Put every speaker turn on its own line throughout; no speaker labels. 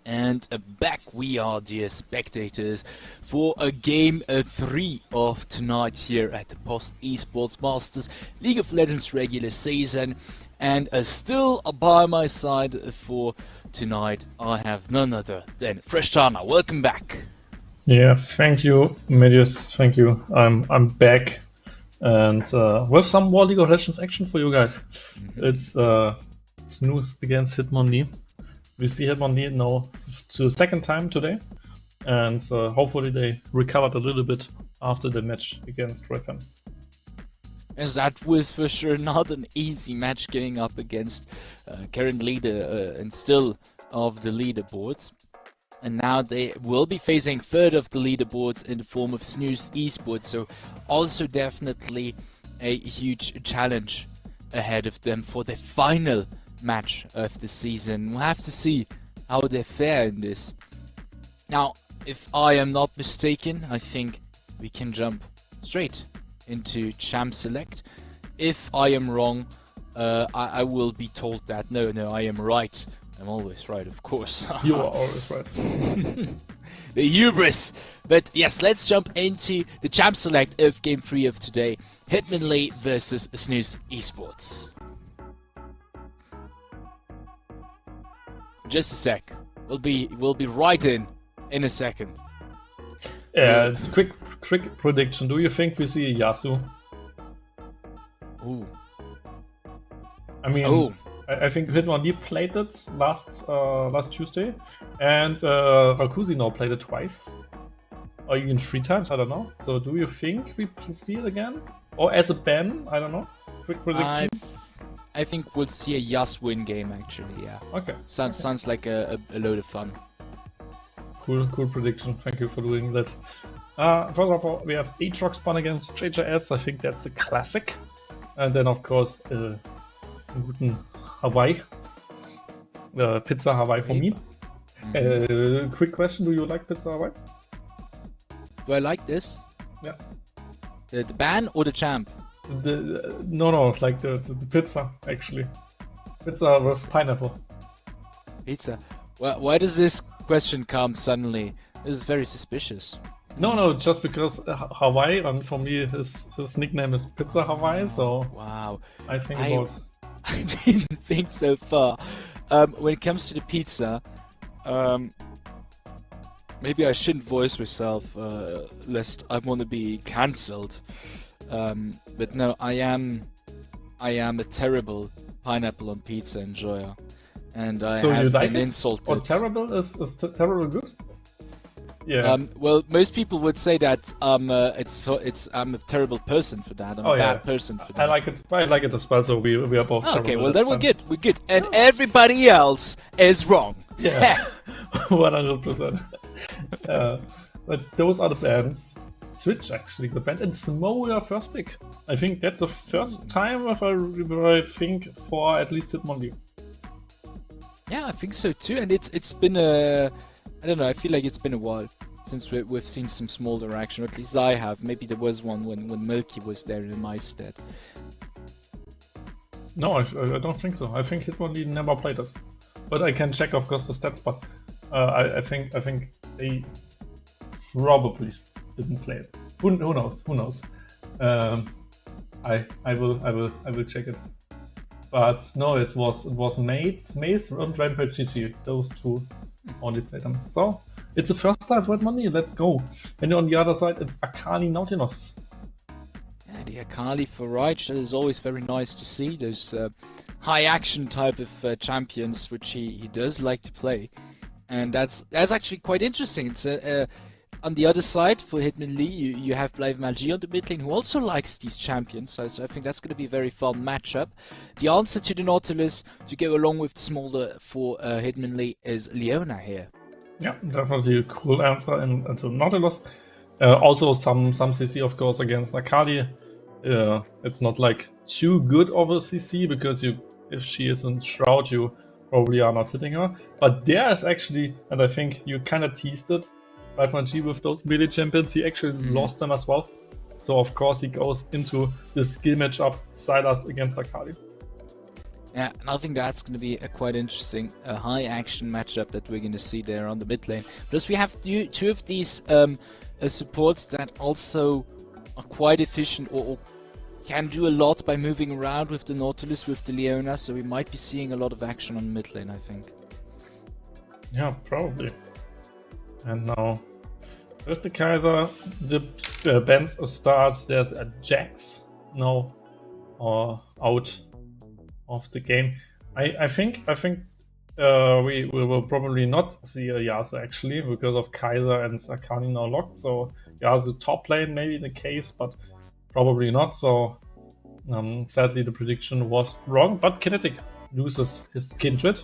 And back we are, dear spectators, for a game 3 of tonight here at the Post Esports Masters League of Legends regular season. And still by my side for tonight, I have none other than Freshtana. Welcome back.
Yeah, thank you, Medius. Thank you. I'm back, and with some more League of Legends action for you guys. It's Snooze against HitmonLi. We see HitmonLi now to the second time today, and hopefully they recovered a little bit after the match against Griffin.
As that was for sure not an easy match going up against current leader and still of the leaderboards. And now they will be facing third of the leaderboards in the form of Snooze Esports, so also definitely a huge challenge ahead of them for the final match of the season. We'll have to see how they fare in this. Now, if I am not mistaken, I think we can jump straight into Champ Select. If I am wrong, I will be told that no, I am right. I'm always right, of course.
You are always right.
The hubris. But yes, let's jump into the Champ Select of Game 3 of today. HitmonLi versus Snooze Esports. Just a sec. We'll be right in a second.
Quick prediction. Do you think we see a Yasuo?
Ooh.
I mean, I think HitmonLi played it last Tuesday, and Rakuzi now played it twice, or even 3 times. I don't know. So, do you think we see it again, or as a ban? I don't know. Quick prediction.
I think we'll see a Yasuo in game actually. Yeah.
Okay.
Sounds like a load of fun.
Cool prediction. Thank you for doing that. First of all, we have Aatrox spawn against JJS. I think that's a classic. And then, of course, guten Hawaii. Pizza Hawaii for me. Quick question, do you like Pizza Hawaii?
Do I like this?
Yeah.
The ban or the champ?
No, like the pizza, actually. Pizza with pineapple.
Pizza? Well, why does this question come suddenly? This is very suspicious.
No, just because Hawaii, and for me, his nickname is Pizza Hawaii, so...
Wow.
I think
I didn't think so far. When it comes to the pizza, maybe I shouldn't voice myself, lest I want to be cancelled. But no, I am a terrible pineapple on pizza enjoyer, and I have been insulted.
Or terrible is terrible good? Yeah.
Well, most people would say that I'm a terrible person for that. I'm a bad person for that.
I like it as well. So we are both.
Okay, well then we're good, and everybody else is wrong.
Yeah, 100%. But those are the bands. Switch actually got banned, and Smoya first pick. I think that's the first time if I think for at least HitmonLi.
Yeah, I think so too, and it's been I don't know, I feel like it's been a while since we've seen some Smolder action, or at least I have. Maybe there was one when Milky was there in my stead.
No, I don't think so. I think HitmonLi never played it, but I can check, of course, the stats. But I think they probably didn't play it. Who knows? I will check it. But no, it was Maze and Rampage GG. Those two only played them. So it's the first time for HitmonLi. Let's go. And on the other side, it's Akali Nautilus.
Yeah, the Akali for Reich. That is always very nice to see. Those high action type of champions, which he does like to play, and that's actually quite interesting. It's on the other side for HitmonLi, you have BlaveMalG on the mid lane, who also likes these champions, so I think that's going to be a very fun matchup. The answer to the Nautilus to go along with the Smolder for HitmonLi is Leona here.
Yeah, definitely a cool answer into Nautilus. Also some CC, of course, against Akali. It's not like too good of a CC, because if she isn't Shroud, you probably are not hitting her. But there is actually, and I think you kind of teased it, 5-1G with those melee champions, he actually lost them as well. So of course he goes into the skill matchup Sylas against Akali.
Yeah, and I think that's going to be a quite interesting, high-action matchup that we're going to see there on the mid lane. Plus, we have two of these supports that also are quite efficient or can do a lot by moving around with the Nautilus, with the Leona, so we might be seeing a lot of action on mid lane, I think.
Yeah, probably. And now, with the Kaiser, the band starts. There's a Jax now out of the game. I think we will probably not see a Yasuo actually because of Kaiser and Akali now locked. So Yasuo top lane maybe the case, but probably not. So sadly the prediction was wrong. But Kinetic loses his Kindred.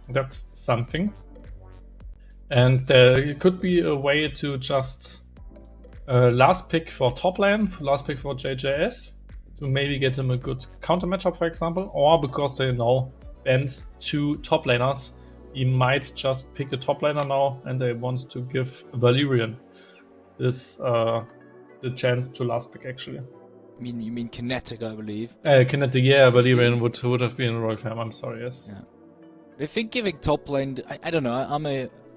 That's something. And there could be a way to just last pick for top lane, last pick for JJS, to maybe get him a good counter matchup, for example, or because they now banned 2 top laners, he might just pick a top laner now, and they want to give Valyrian this the chance to last pick actually.
You mean Kinetic, I believe.
Kinetic, yeah, Valyrian would have been a Royal Fam. I'm sorry, yes.
Yeah. I think giving top lane, I don't know.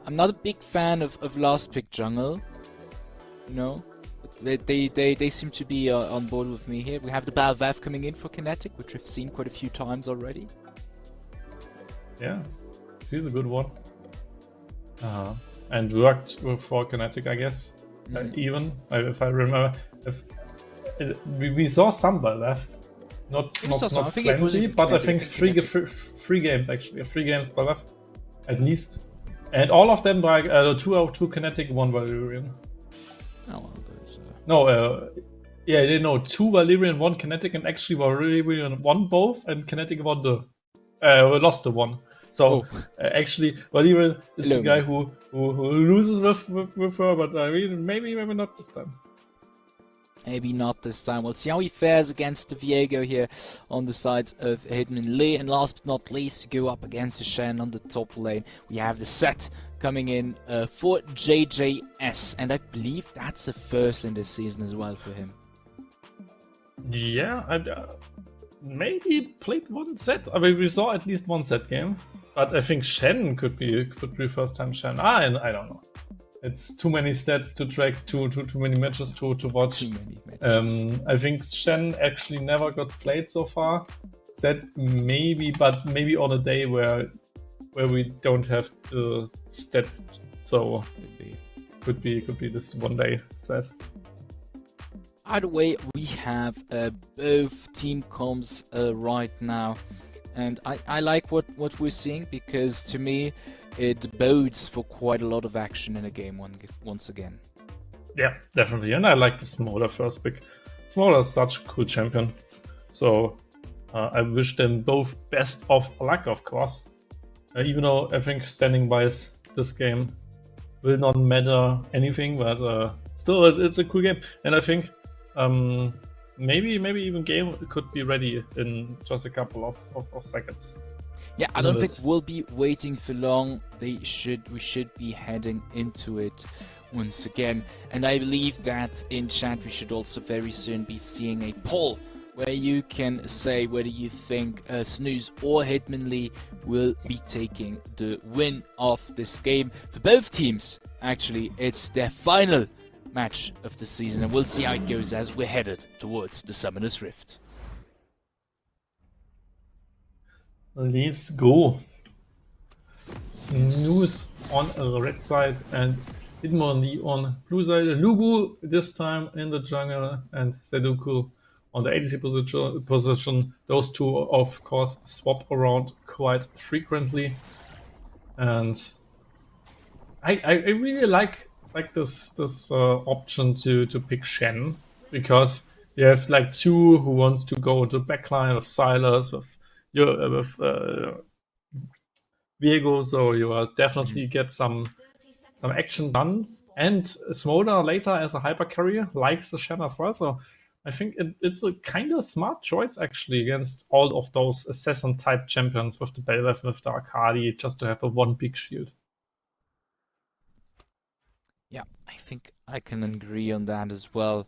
I'm not a big fan of last pick jungle. You know, but they seem to be on board with me here. We have the Balvav coming in for Kinetic, which we've seen quite a few times already.
Yeah, she's a good one. And worked for Kinetic, I guess. Even if I remember, we saw some Balvav. Not plenty, but I think three games actually. 3 games Balvav, at least. And all of them by 2 Kinetic, 1 Valyrian.
Oh, well, that's,
No, yeah, they know 2 Valyrian, 1 Kinetic, and actually Valyrian won both, and Kinetic won lost the one. So actually, Valyrian is the guy who loses with her, but I mean, maybe not this time.
Maybe not this time. We'll see how he fares against the Viego here on the sides of HitmonLi. And last but not least, to go up against the Shen on the top lane, we have the set coming in for JJS. And I believe that's the first in this season as well for him.
Yeah, maybe played 1 set. I mean, we saw at least 1 set game. But I think Shen could be first time Shen. I don't know. It's too many stats to track, too many matches to watch.
Too many matches.
I think Shen actually never got played so far. That maybe, but maybe on a day where we don't have the stats. So could be this one day set.
Either way, we have both team comps right now. And I like what we're seeing, because to me it bodes for quite a lot of action in a game once again.
Yeah, definitely. And I like the Smola first pick. Smola is such a cool champion. So I wish them both best of luck, of course. Even though I think standing wise this game will not matter anything, but still it's a cool game. And I think maybe even game could be ready in just a couple of seconds.
Yeah, I don't think we'll be waiting for long. We should be heading into it once again. And I believe that in chat we should also very soon be seeing a poll where you can say whether you think Snooze or HitmonLi will be taking the win of this game. For both teams, actually, it's their final match of the season, and we'll see how it goes as we're headed towards the Summoner's Rift.
Let's go. Snooze on the red side and HitmonLi on blue side. Lugu this time in the jungle and Seduku on the ADC position. Those two, of course, swap around quite frequently. And I really like this option to pick Shen, because you have like 2 who wants to go into backline of Silas with Viego, so you will definitely get some action done. And Smolder later as a hyper carrier likes the Shen as well, so I think it's a kind of smart choice actually against all of those assassin type champions with the Belvev, with the Akali, just to have a 1 big shield.
Yeah, I think I can agree on that as well.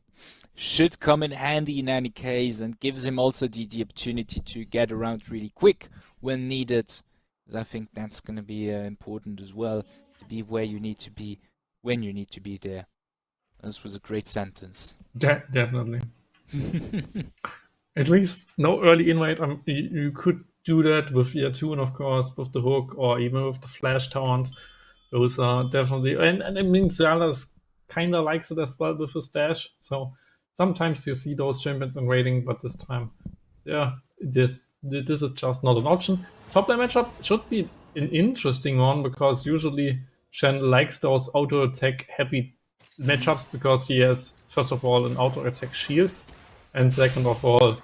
Should come in handy in any case and gives him also the opportunity to get around really quick when needed. 'Cause I think that's going to be important as well, to be where you need to be when you need to be there. This was a great sentence.
Definitely. At least no early invite. You could do that with the Attune, of course, with the hook, or even with the flash taunt. Those are definitely, and I mean, Xalas kind of likes it as well with his dash. So sometimes you see those champions in raiding, but this time, yeah, this is just not an option. Top lane matchup should be an interesting one because usually Shen likes those auto attack heavy matchups because he has, first of all, an auto attack shield, and second of all,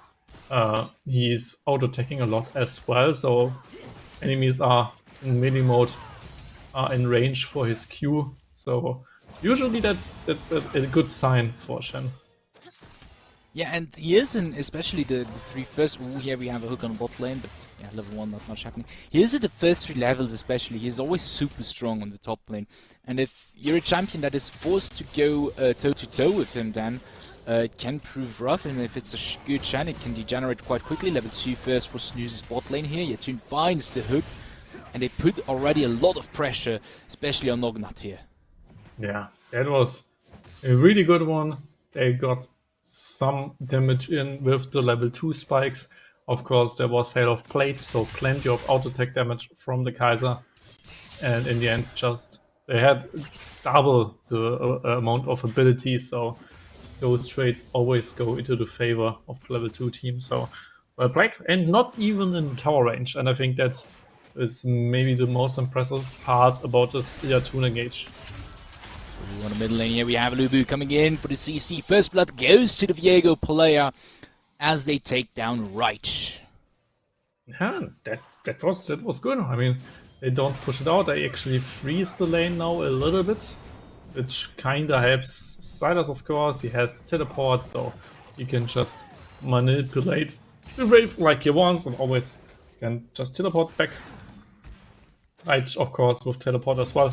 he's auto attacking a lot as well. So enemies are in melee mode, are in range for his Q. So usually that's a good sign for Shen.
Yeah, and he is in, especially the three first. Ooh, here we have a hook on bot lane, but yeah, level 1, not much happening. He is at the first 3 levels, especially. He's always super strong on the top lane. And if you're a champion that is forced to go toe-to-toe with him, then it can prove rough. And if it's a good Shen, it can degenerate quite quickly. Level 2 first for Snooze's bot lane here. Yatun finds the hook, and they put already a lot of pressure, especially on Nognat here.
Yeah, that was a really good one. They got some damage in with the level 2 spikes. Of course, there was Hail of Plates, so plenty of auto attack damage from the Kaiser. And in the end, just they had double the amount of ability, so those trades always go into the favor of the level 2 team. So well played, and not even in tower range. And I think that is maybe the most impressive part about this Yatun engage.
On the middle lane here, we have Lubu coming in for the CC. First blood goes to the Viego player as they take down Reich.
Yeah, that was good. I mean, they don't push it out. They actually freeze the lane now a little bit, which kinda helps Silas, of course. He has teleport, so he can just manipulate the wave like he wants, and always can just teleport back. Right, of course, with teleport as well,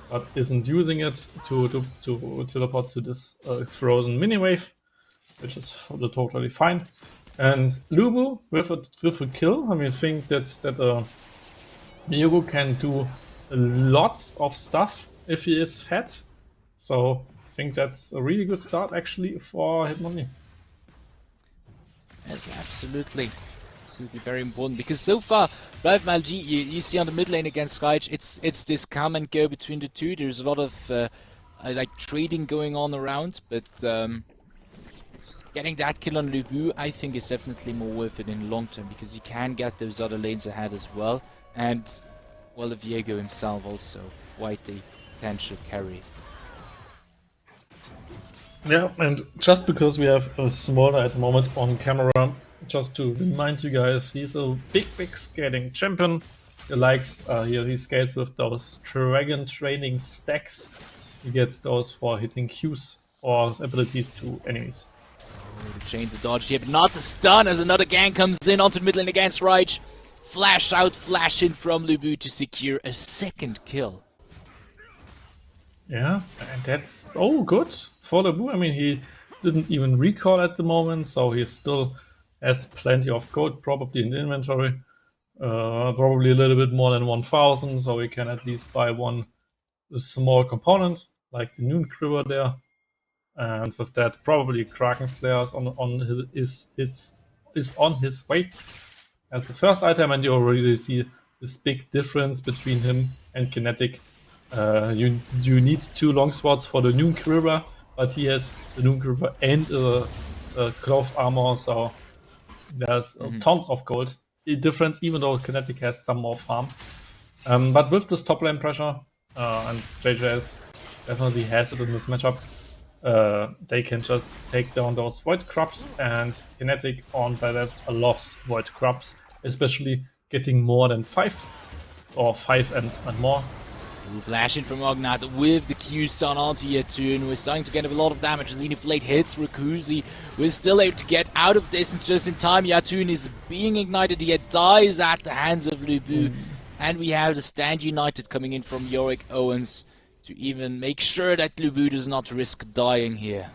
but isn't using it to teleport to this frozen mini wave, which is totally fine. And Lubu with a kill. I mean, I think that Yugo can do lots of stuff if he is fat. So I think that's a really good start actually for HitmonLi.
Yes, absolutely. Absolutely very important, because so far, HitmonLi, you see on the mid lane against Reich, it's this come and go between the two. There's a lot of like trading going on around, but getting that kill on Lubu, I think, is definitely more worth it in the long term, because you can get those other lanes ahead as well. And, well, the Viego himself also quite a potential carry.
Yeah, and just because we have a smaller at the moment on camera, just to remind you guys, he's a big scaling champion. He likes, he scales with those dragon training stacks. He gets those for hitting Qs or abilities to enemies.
Oh, the chains of dodge here, but not the stun as another gang comes in onto the mid lane against Reich. Flash out, flash in from Lubu to secure a second kill.
Yeah, and that's so good for Lubu. I mean, he didn't even recall at the moment, so he still has plenty of gold probably in the inventory. Probably a little bit more than 1,000, so we can at least buy one small component, like the Noon Quiver there. And with that, probably Kraken Slayer is on his way as the first item, and you already see this big difference between him and Kinetic. You need 2 longswords for the Noon Quiver, but he has the Noon Quiver and a cloth armor, so there's tons of gold difference, even though Kinetic has some more farm. But with this top lane pressure, and JJS definitely has it in this matchup, they can just take down those Void Crabs, and Kinetic on by that loves Void Crabs, especially getting more than 5 or 5 and more.
Ooh, flashing from Ognat with the Q stun onto Yatun. We're starting to get a lot of damage. Xenoflate hits Rakuzi. We're still able to get out of distance just in time. Yatun is being ignited. He dies at the hands of Lubu. And we have the Stand United coming in from Yorick Owens to even make sure that Lubu does not risk dying here.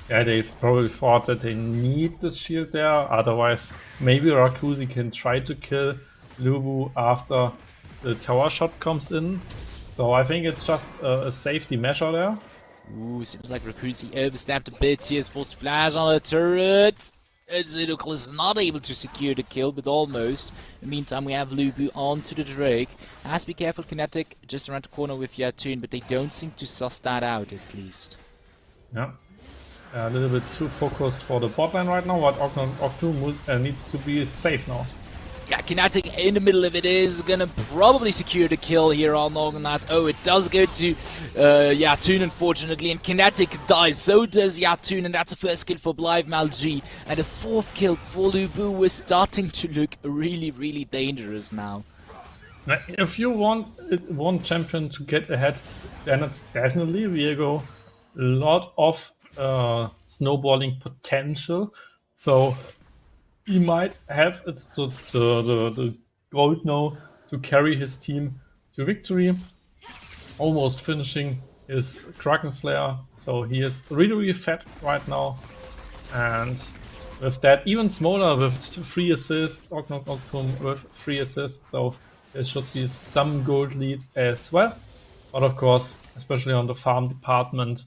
Yeah, they probably thought that they need the shield there, otherwise maybe Rakuzi can try to kill Lubu after the tower shot comes in. So I think it's just a safety measure there.
Ooh, seems like Rakuzi overstepped a bit. He has forced flash on the turret. Zidukal is not able to secure the kill, but almost. In the meantime, we have Lubu onto the Drake. Has to be careful, Kinetic just around the corner with Yatun, but they don't seem to suss that out at least.
Yeah. A little bit too focused for the bot lane right now, but Octu needs to be safe now.
Yeah, Kinetic in the middle of it is gonna probably secure the kill here on Norgonat. Oh, it does go to Yatun, unfortunately, and Kinetic dies. So does Yatun, and that's the first kill for PostTV. And the fourth kill for Lubu was starting to look really, really dangerous now.
If you want one champion to get ahead, then it's definitely Viego. A lot of snowballing potential, so he might have the gold now to carry his team to victory, almost finishing his Kraken Slayer. So he is really, really fat right now, and with that, even smaller with 3 assists, Octum with 3 assists. So there should be some gold leads as well, but of course, especially on the farm department.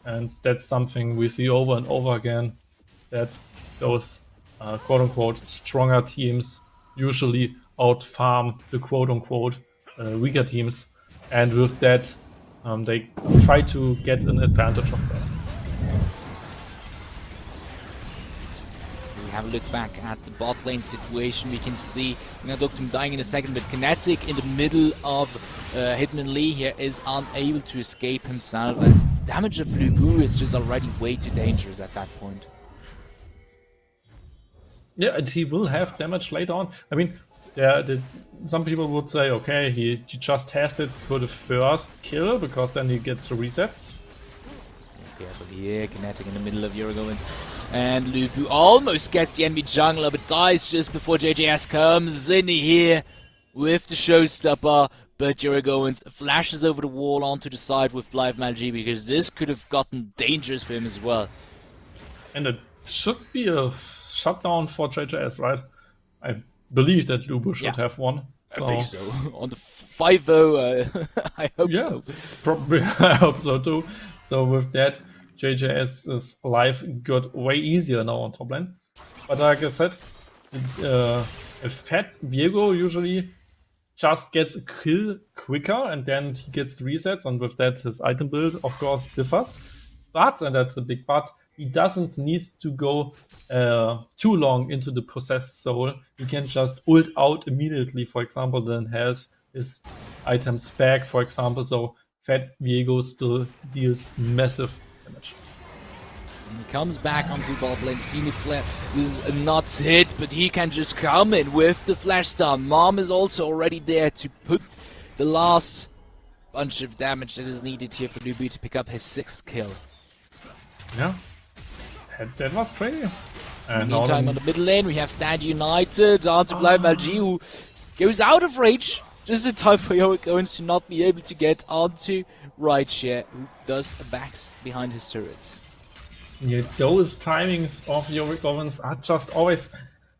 And that's something we see over and over again, that those quote-unquote stronger teams usually out-farm the quote-unquote weaker teams. And with that, they try to get an advantage of that.
We have a look back at the bot lane situation. We can see Octum dying in a second, but Kinetic in the middle of HitmonLi here is unable to escape himself. And the damage of Lubu is just already way too dangerous at that point.
Yeah, and he will have damage later on. I mean, some people would say, okay, he just has it for the first kill because then he gets the resets.
Careful here, Kinetic in the middle of Eurogoins. And Lubu almost gets the enemy jungler, but dies just before JJS comes in here with the showstopper. But Eurogoins flashes over the wall onto the side with PostTV, because this could have gotten dangerous for him as well.
And it should be a shutdown for JJS, right? I believe that Lubu should have one.
So. I think so. On the 5-0, I hope so.
Probably, I hope so too. So with that, JJS's life got way easier now on top lane. But like I said, a fat Viego usually just gets a kill quicker and then he gets resets, and with that his item build of course differs. But, and that's a big but, he doesn't need to go too long into the possessed soul. He can just ult out immediately, for example, then has his items back, for example. So Fat Viego still deals massive damage.
And he comes back onto the bot lane. Zenith Flare is not hit, but he can just come in with the flash stun. Mom is also already there to put the last bunch of damage that is needed here for Lubu to pick up his 6th kill.
Yeah, that was crazy.
In the meantime, on the middle lane, we have Stand United onto PostTV, who goes out of rage just in time for Eurogoins to not be able to get onto Rightshare, who does backs behind his turret.
Yeah, those timings of Eurogoins are just always...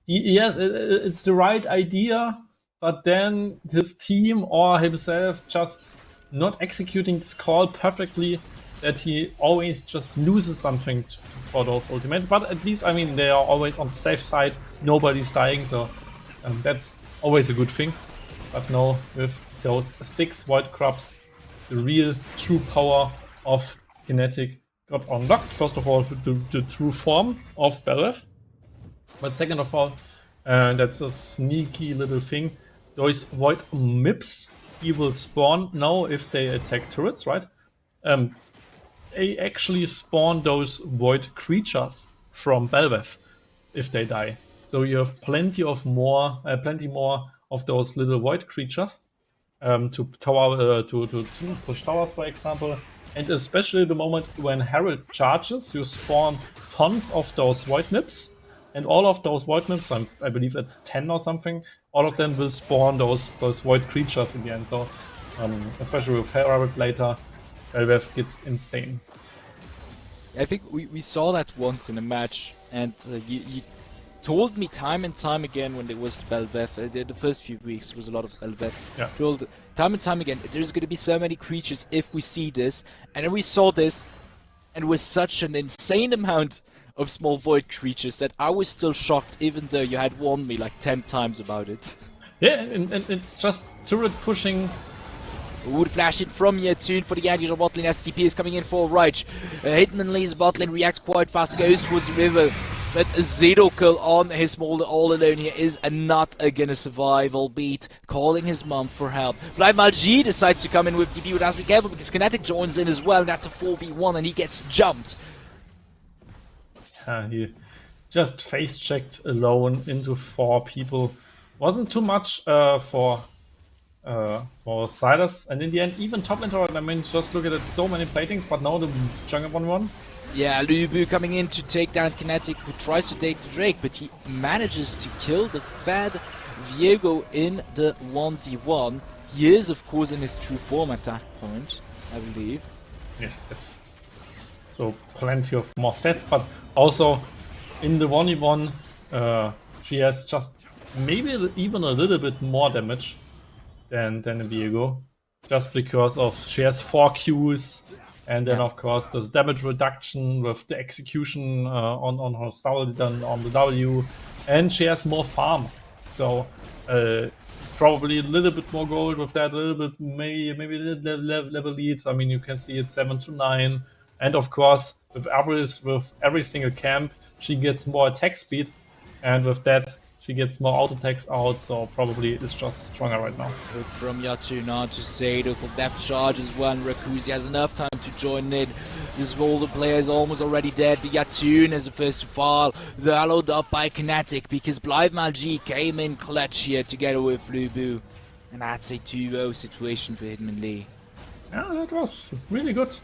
Yes, it's the right idea, but then his team or himself just not executing this call perfectly, that he always just loses something for those ultimates. But at least, I mean, they are always on the safe side, nobody's dying, so that's always a good thing. But now, with those 6 Void Crops, the real true power of Kinetic got unlocked. First of all, the true form of Belref. But second of all, that's a sneaky little thing. Those Void Mips, he will spawn now if they attack turrets, right? They actually spawn those Void creatures from Belref if they die. So you have plenty more of those little Void creatures to push towers, for example. And especially the moment when Herald charges, you spawn tons of those Void Nips. And all of those Void Nips, I believe it's 10 or something, all of them will spawn those Void creatures again. So especially with Herald later. Belvev gets insane.
I think we saw that once in a match, and you told me time and time again when it was Belvev, the first few weeks was a lot of Belvev.
Yeah.
Told time and time again, there's going to be so many creatures if we see this, and then we saw this, and with such an insane amount of small void creatures that I was still shocked, even though you had warned me like 10 times about it.
Yeah, and it's just turret pushing.
Would flash in from here soon for the Yankees. Bot lane. STP is coming in for Reich. HitmonLi's bot lane reacts quite fast, goes towards the river. But Zero kill on his Smolder all alone here is not gonna survive, albeit calling his mom for help. HitmonLi decides to come in with DP, but has to be careful because Kinetic joins in as well. And that's a 4v1 and he gets jumped.
He just face checked alone into 4 people. Wasn't too much for Siders, and in the end, even top lane tower, I mean, just look at it, so many platings, but now the jungle 1-1.
Yeah, Lubu coming in to take down Kinetic, who tries to take the Drake, but he manages to kill the Fed Viego in the 1v1. He is, of course, in his true form at that point, I believe.
Yes. So plenty of more stats, but also in the 1v1, she has just maybe even a little bit more damage than Viego, just because of she has 4 Qs, and then of course the damage reduction with the execution on her style done on the W, and she has more farm, so probably a little bit more gold with that, a little bit maybe a little level lead. I mean, you can see it's 7 to 9, and of course with every single camp she gets more attack speed, and with that she gets more auto attacks out, so probably it's just stronger right now.
Look from Yatu now to Zaydo for depth charge as well, and Rakuzi has enough time to join in. This Volder player is almost already dead, but Yatun is the first to fall. They're allowed up by Kinetic because HitmonLi came in clutch here together with Lubu. And that's a 2-0 situation for HitmonLi.
Yeah, that was really good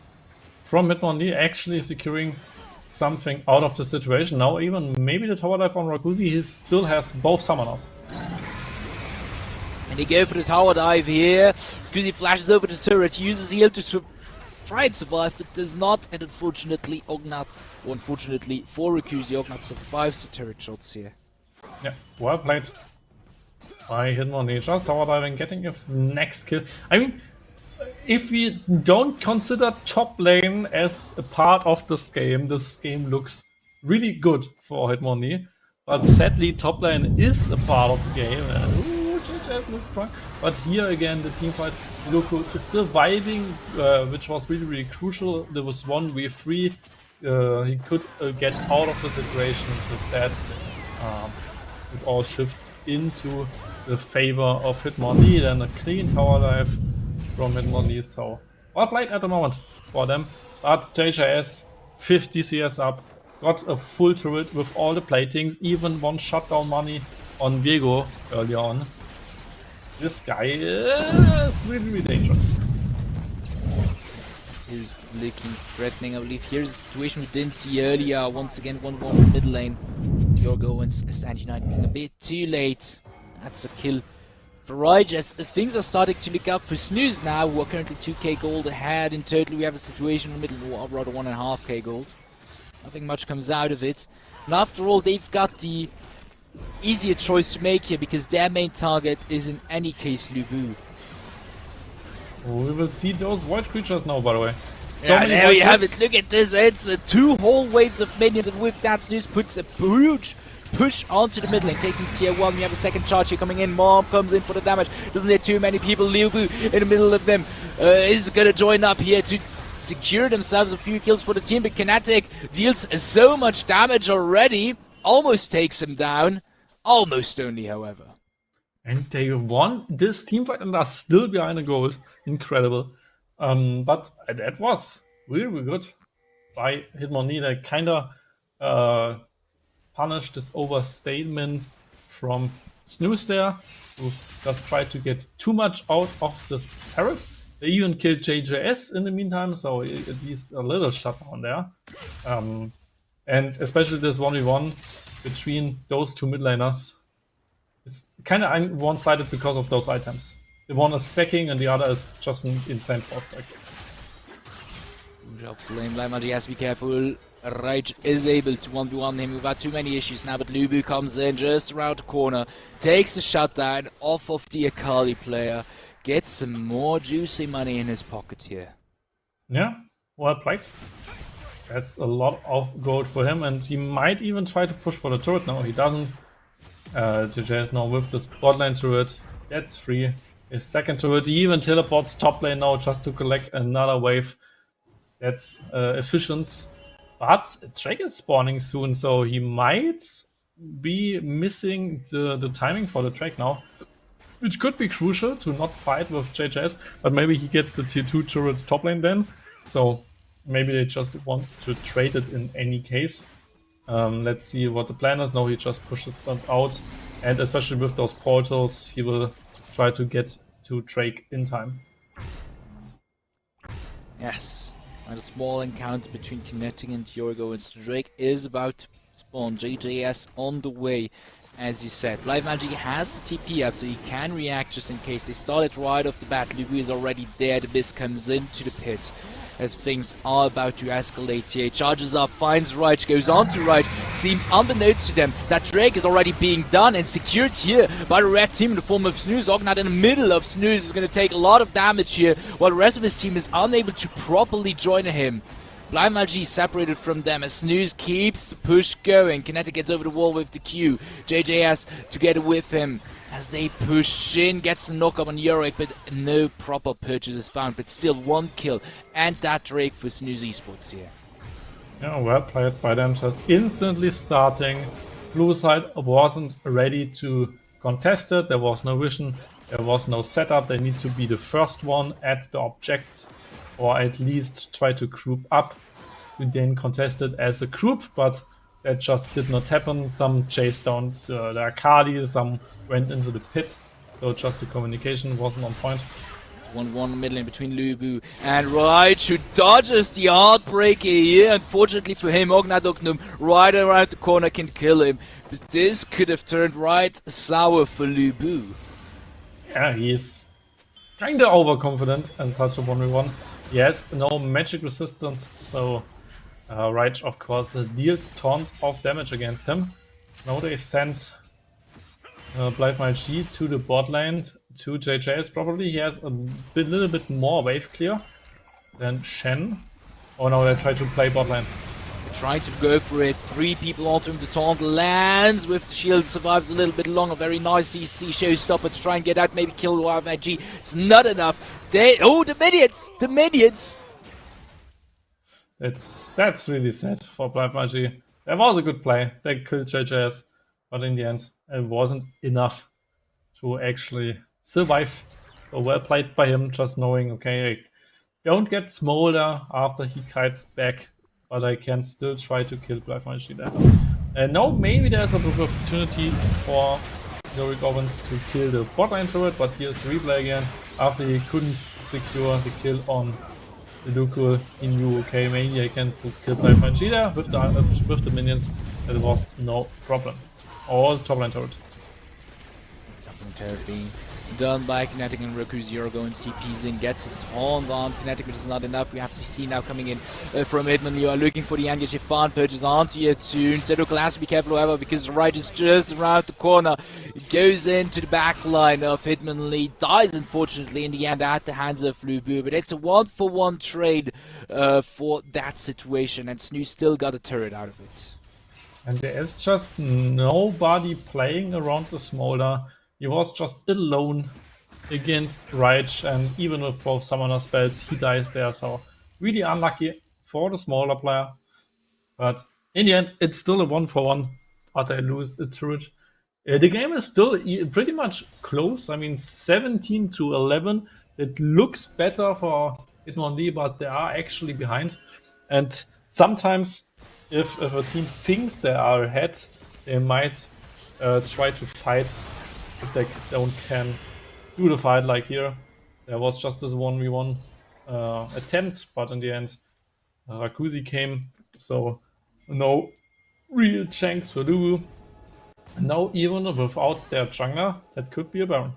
from HitmonLi, actually securing something out of the situation. Now even maybe the tower dive on Rakuzi, he still has both summoners.
And they go for the tower dive here. Rakuzi flashes over the turret, uses heal to try and survive, but does not. And unfortunately, unfortunately for Rakuzi, Ognat survives the turret shots here.
Yeah, well played by HitmonLi. Just tower diving, getting a next kill. I mean, if we don't consider top lane as a part of this game looks really good for HitmonLi. But sadly, top lane is a part of the game. Ooh, JJS looks strong. But here again, the teamfight, Loco is surviving, which was really crucial. There was 1v3. He could get out of the situation with that. It all shifts into the favor of HitmonLi. Then a clean tower dive from HitmonLi, so well played at the moment for them. But JJS 50 CS up, got a full turret with all the platings, even 1 shutdown money on Viego earlier on. This guy is really dangerous.
He's looking threatening, I believe. Here's a situation we didn't see earlier. Once again, 1-1 mid lane. Jorgo and Stand United being a bit too late. That's a kill for Raj, as things are starting to look up for Snooze now, who are currently 2k gold ahead. In total, we have a situation in the middle of rather 1.5k gold. Nothing much comes out of it. And after all, they've got the easier choice to make here, because their main target is in any case Lubu.
We will see those void creatures now, by the way.
Yeah, there we have it. Look at this. It's 2 whole waves of minions, and with that, Snooze puts a huge push onto the mid lane, taking tier 1. We have a second charge here coming in. Mom comes in for the damage. Doesn't hit too many people. Lubu in the middle of them is gonna join up here to secure themselves a few kills for the team, but Kinetic deals so much damage already. Almost takes him down. Almost only, however.
And they won this teamfight and are still behind the gold. Incredible. But that was really good by HitmonLi. They kinda punished this overstatement from Snooze there, who just tried to get too much out of this turret. They even killed JJS in the meantime, so at least a little shutdown there. And especially this 1v1 between those two mid laners is kind of one-sided because of those items. The one is stacking and the other is just an insane force stack.
Good job, PostTV has to be careful. Rage is able to 1v1 him without too many issues now, but Lubu comes in just around the corner, takes the shutdown off of the Akali player, gets some more juicy money in his pocket here.
Yeah, well played. That's a lot of gold for him, and he might even try to push for the turret now. He doesn't. JJ is now with this bot lane turret. That's free. His second turret, he even teleports top lane now just to collect another wave. That's efficient. But Drake is spawning soon, so he might be missing the timing for the Drake now. Which could be crucial to not fight with JJS, but maybe he gets the tier 2 turret top lane then. So maybe they just want to trade it in any case. Let's see what the plan is. Now he just pushes it out, and especially with those portals, he will try to get to Drake in time.
Yes, and a small encounter between Kinetic and Yorgo, and Drake is about to spawn. JJS on the way, as you said. PostTV has the TP up, so he can react just in case. They started right off the bat. Lubu is already there. The Mist comes into the pit as things are about to escalate here. Charges up, finds Rage, goes on to Rage. Seems unbeknownst to them that Drake is already being done and secured here by the red team in the form of Snooze. Ognat in the middle of Snooze is going to take a lot of damage here, while the rest of his team is unable to properly join him. PostTV separated from them as Snooze keeps the push going. Kinetic gets over the wall with the Q. JJS together with him as they push in, gets the knockup on Yorick, but no proper purchase is found. But still one kill, and that Drake for Snooze Esports here.
Yeah, well played by them, just instantly starting. Blue side wasn't ready to contest it, there was no vision, there was no setup. They need to be the first one at the object, or at least try to group up to then contest it as a group, but that just did not happen. Some chased down the Akali, some went into the pit, so just the communication wasn't on point.
1-1 middle in between Lubu and Rage, who dodges the Heartbreaker here. Unfortunately for him, Ognadoknum right around the corner can kill him, but this could have turned right sour for Lubu.
Yeah, he's kinda overconfident in such a 1v1. He has no magic resistance, so Rage of course deals tons of damage against him. Now they send PostTV to the bot lane, to JJS probably. He has a little bit more wave clear than Shen. Oh no, they try to play bot lane.
Trying to go for it. 3 people onto him. The taunt lands with the shield, survives a little bit longer. Very nice CC showstopper to try and get out, maybe kill PostTV. It's not enough. Oh, the minions! The minions!
That's really sad for PostTV. That was a good play. They killed JJS, but in the end, it wasn't enough to actually survive. So well played by him, just knowing, okay, I don't get smolder after he kites back, but I can still try to kill PostTV there. And now maybe there's a bit of opportunity for Yorick Owens to kill the bot lane turret, but here's the replay again. After he couldn't secure the kill on the Dooku, he knew, okay, maybe I can kill PostTV there with the minions. That was no problem. All top lane turret.
Top lane turret being done by Kinetic and Roku's Yorgo, and TP's in, gets a taunt on Kinetic, which is not enough. We have CC now coming in from HitmonLi. You are looking for the Engage Fan purchase onto your tune. Zedokal has to be careful, however, because Rage is just around the corner. It goes into the back line of HitmonLi, dies unfortunately in the end at the hands of Lubu, but it's a 1-for-1 trade for that situation, and Snooze still got a turret out of it.
And there is just nobody playing around the smolder. He was just alone against Rage, and even with both summoner spells, he dies there. So really unlucky for the smaller player. But in the end, it's still a 1-for-1, but they lose a turret. The game is still pretty much close. I mean, 17-11. It looks better for HitmonLi, but they are actually behind. And sometimes, if a team thinks they are ahead, they might try to fight if they can do the fight like here. There was just this 1v1 attempt, but in the end Rakuzi came, so no real chance for Lubu. And now even without their jungler, that could be a Baron.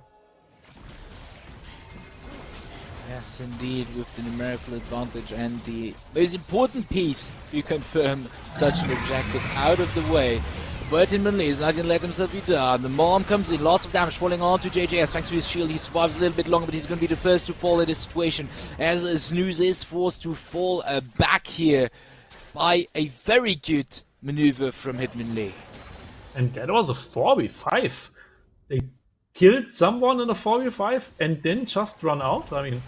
Yes, indeed, with the numerical advantage and the most important piece to confirm such an objective out of the way. But HitmonLi is not going to let himself be done. The Mom comes in, lots of damage falling on to JJS thanks to his shield. He survives a little bit longer, but he's going to be the first to fall in this situation as Snooze is forced to fall back here by a very good maneuver from HitmonLi.
And that was a 4v5. They killed someone in a 4v5 and then just run out. I mean,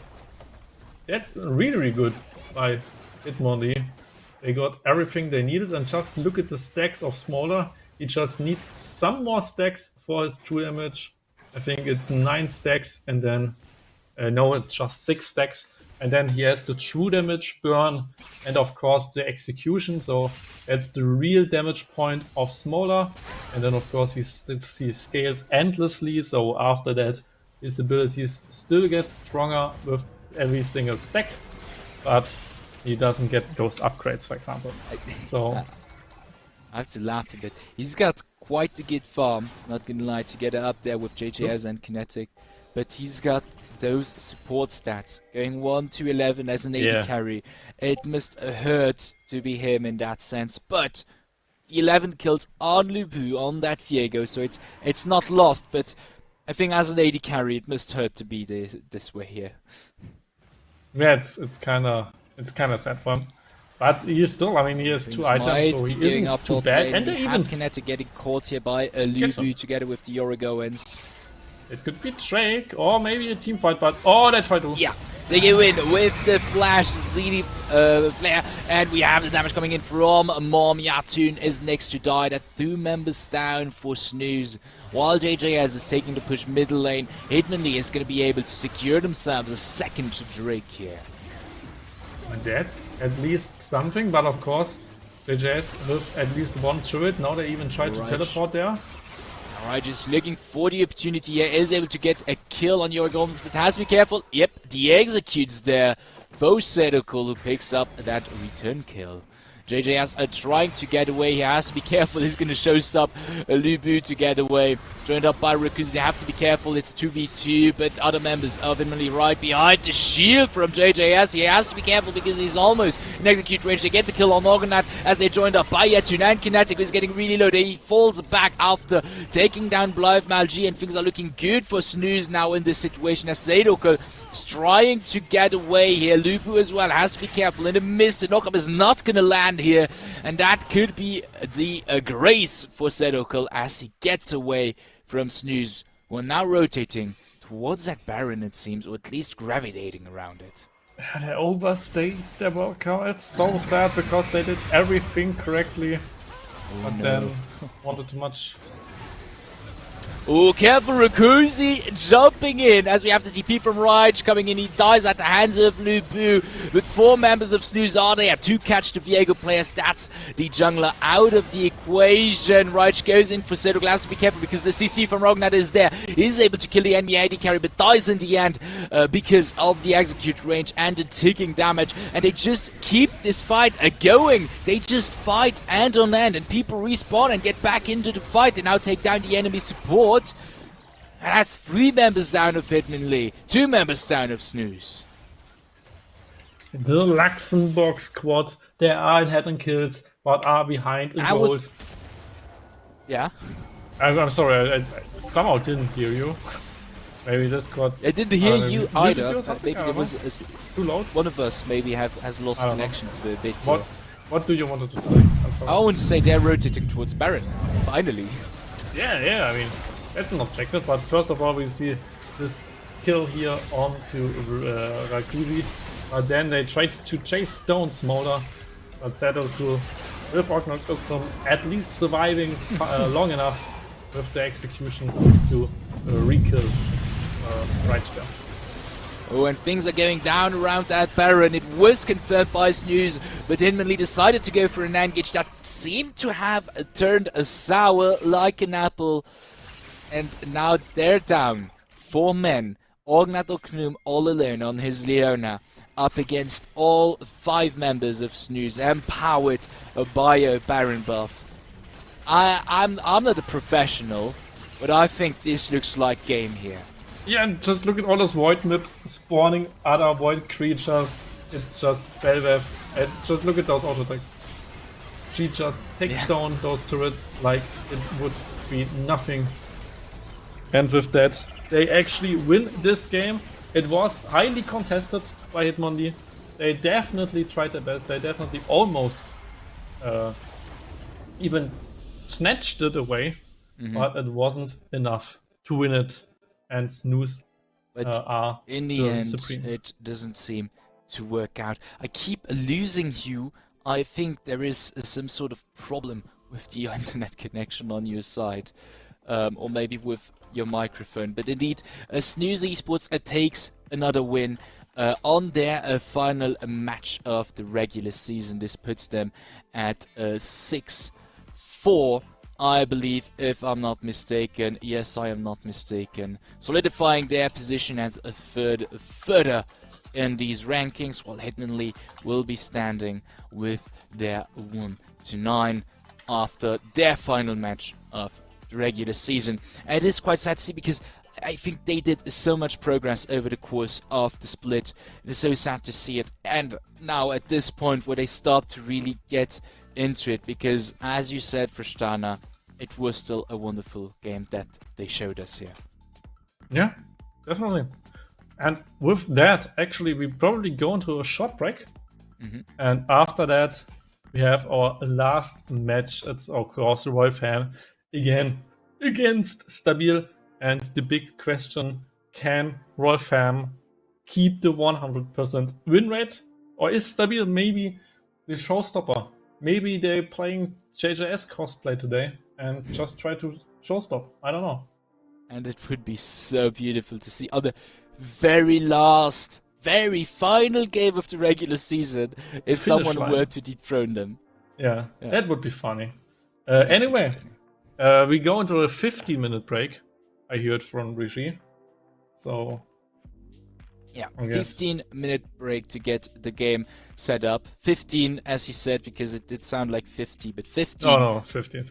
that's really, really good by HitmonLi. They got everything they needed, and just look at the stacks of Smaller. He just needs some more stacks for his true damage. I think it's 9 stacks, and then no, it's just 6 stacks, and then he has the true damage burn and of course the execution. So that's the real damage point of Smaller, and then of course he scales endlessly. So after that, his abilities still get stronger with every single stack, but he doesn't get those upgrades, for example. So
I have to laugh a bit. He's got quite a good farm, not gonna lie, to get it up there with JJS and Kinetic. But he's got those support stats, going 1 to 11 as an AD carry. It must hurt to be him in that sense. But the 11 kills on Lubu, on that Viego, so it's not lost. But I think as an AD carry, it must hurt to be this way here.
Yeah, it's kind of sad for him. But he is still, I mean, he has 2 items, so he isn't too bad. And they even
Kinetic getting caught here by Lubu together with the Yorugoans.
It could be Drake or maybe a team fight, but they try to.
Yeah, they go in with the flash ZD flare, and we have the damage coming in from Mom. Yatun is next to die. That 2 members down for Snooze. While JJS is taking the push middle lane, HitmonLi is going to be able to secure themselves a second Drake here.
And that's at least something, but of course, JJS with at least 1 turret. Now they even try to teleport there.
Alright, just looking for the opportunity here. Is able to get a kill on Yorgons, but has to be careful. Yep, the executes there. Fosedokul who picks up that return kill. JJS are trying to get away. He has to be careful. He's going to show stop Lubu to get away. Joined up by Rakuzi. They have to be careful. It's 2v2, but other members of HitmonLi right behind the shield from JJS. He has to be careful because he's almost in execute range. They get the kill on Morganat as they joined up by Yetun, and Kinetic is getting really low. He falls back after taking down Blythe Malgi, and things are looking good for Snooze now in this situation as Sadokul is trying to get away here. Lubu as well has to be careful. In the mist, the knockup is not going to land here, and that could be the grace for Sadokul as he gets away from Snooze. We're now rotating towards that Baron, it seems, or at least gravitating around it.
They overstayed their workout. It's so sad because they did everything correctly, but then wanted too much.
Oh, careful, Rakuzi jumping in as we have the TP from Raj coming in. He dies at the hands of Lubu, but 4 members of Snooze are there to catch the Viego players. That's the jungler out of the equation. Raj goes in for Sedokul. Has to be careful because the CC from Rognat is there. He's able to kill the enemy AD carry, but dies in the end because of the execute range and the ticking damage. And they just keep this fight going. They just fight end on end, and people respawn and get back into the fight and now take down the enemy support. And that's 3 members down of HitmonLi, 2 members down of Snooze.
The Luxembourg squad, they are in head and kills, but are behind in gold.
Yeah?
I'm sorry, I somehow didn't hear you. Maybe this squad...
I didn't hear you either. Maybe there was
too loud.
One of us maybe has lost connection for a bit.
What do you want to say?
I want to say they're rotating towards Baron, finally.
Yeah, I mean... That's an objective, but first of all we see this kill here on to Rakuzi, but then they tried to chase down Smolder, but Sadokul with Ognoktum at least surviving long enough with the execution to re-kill Reichster.
Oh, and things are going down around that Baron. It was confirmed by Snooze, but HitmonLi decided to go for an engage that seemed to have turned sour like an apple. And now they're down. 4 men. Ognatoknum all alone on his Leona. Up against all 5 members of Snooze. Empowered by a Baron buff. I'm not a professional, but I think this looks like game here.
Yeah, and just look at all those void mips spawning other void creatures. It's just Belvev. And just look at those auto attacks. She just takes down those turrets like it would be nothing. And with that, they actually win this game. It was highly contested by HitmonLi. They definitely tried their best. They definitely almost even snatched it away, but it wasn't enough to win it. And Snooze
But
are
in the
still
end,
supreme.
it doesn't seem to work out. I keep losing you. I think there is some sort of problem with the internet connection on your side, or maybe with your microphone. But indeed, Snooze Esports takes another win on their final match of the regular season. This puts them at 6-4. I believe, if I'm not mistaken. Yes, I am not mistaken. Solidifying their position as a further in these rankings, while HitmonLi will be standing with their 1-9 after their final match of the regular season. And it is quite sad to see, because I think they did so much progress over the course of the split. It is so sad to see it. And now at this point where they start to really get into it, because as you said, Fristana, it was still a wonderful game that they showed us here.
Yeah, definitely. And with that, actually, we probably go into a short break. And after that, we have our last match. It's of course the Royal Fam again against Stabil. And the big question, can Royal Fam keep the 100% win rate? Or is Stabil maybe the showstopper? Maybe they're playing JJS cosplay today and just try to showstop. I don't know.
And it would be so beautiful to see on the very last, very final game of the regular season if someone were to dethrone them.
Yeah, that would be funny. Anyway, we go into a 15-minute break. I heard from Rishi. So
yeah, 15-minute break to get the game set up. 15, as he said, because it did sound like 50, but 15.
Oh no, 15.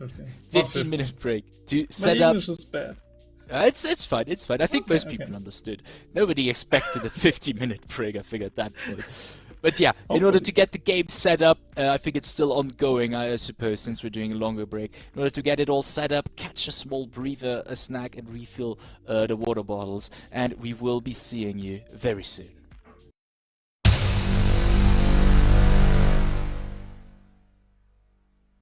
15-minute break to set
My
up.
English is bad.
It's fine, it's fine. I think most people understood. Nobody expected a 50-minute break, I figured that point. But yeah, in order to get the game set up, I think it's still ongoing, I suppose, since we're doing a longer break. In order to get it all set up, catch a small breather, a snack, and refill the water bottles. And we will be seeing you very soon.